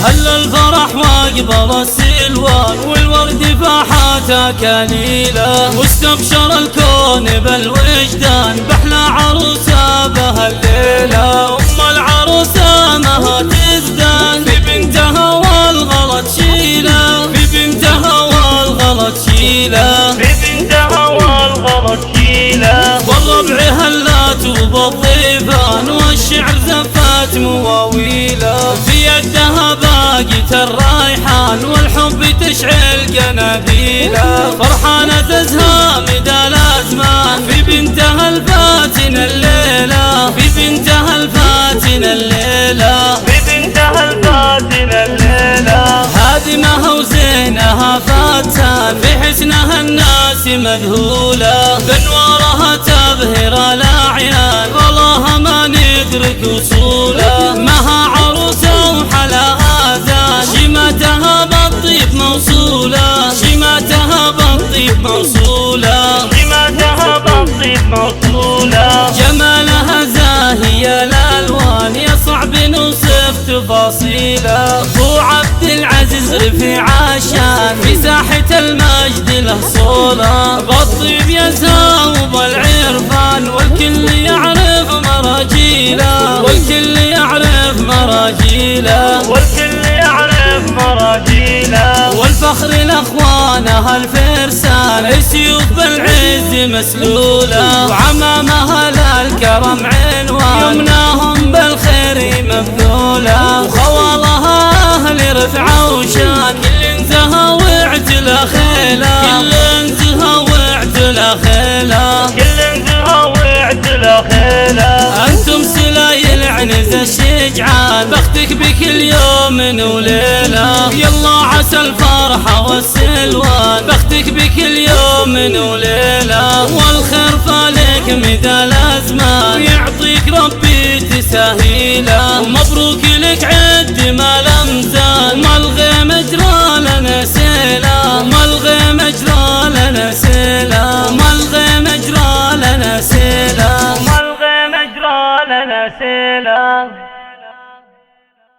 هل الفرح وقبل السلوان والورد فاحات كليله، واستبشر الكون بالوجدان بأحلى عروسة بهالليلة. أم العروسة مها تزدان في بنتها والغلط شيله، في بنتها والغلط شيله، في بنتها والغلط شيله. والربع هلات وبالضيفان والشعر زفات مواويله، في يدها باقية الرايحان والحب تشعل قناديله. فرحانة تزهى مدى الأزمان في بنتها الفاتنة الليلة، في بنتها الفاتنة الليلة، في بنتها الفاتنة الليلة. هادمها وزينها فاتان في حسنها الناس مذهولة، بانوارها تبهر الأعيان والله ما ندرك وصوله. مها عروسة وحلاها زان شماتها بالطيب موصولة، شماتها بالطيب موصولة، شماتها بالطيب موصولة. جمالها زاهي الألوان يصعب نوصف تفاصيله. أبو عبد العزيز رفيع عشان في ساحة المجد له صولة، بالطيب يزهى وبالعرفان والكل يعرف مراجيله، والكل يعرف مراجيله، والكل يعرف مراجيله. والفخر لاخوانها الفرسان السيوف بالعز مسلوله، وعمامها للكرم عنوان يمناهم بالخير مبذوله. وخوالها اهل رفعه وشان كل زها واعتلى خيله، كل زها واعتلى خيله، كل زها واعتلى خيله. انتم سلايل عنز الشجعان بختك بكل يوم وليله، يلا عسى الفرحة والسلوان بختك بكل يوم وليله. والخير فالك مدى الازمان يعطيك ربي تسهيله، ومبروك لك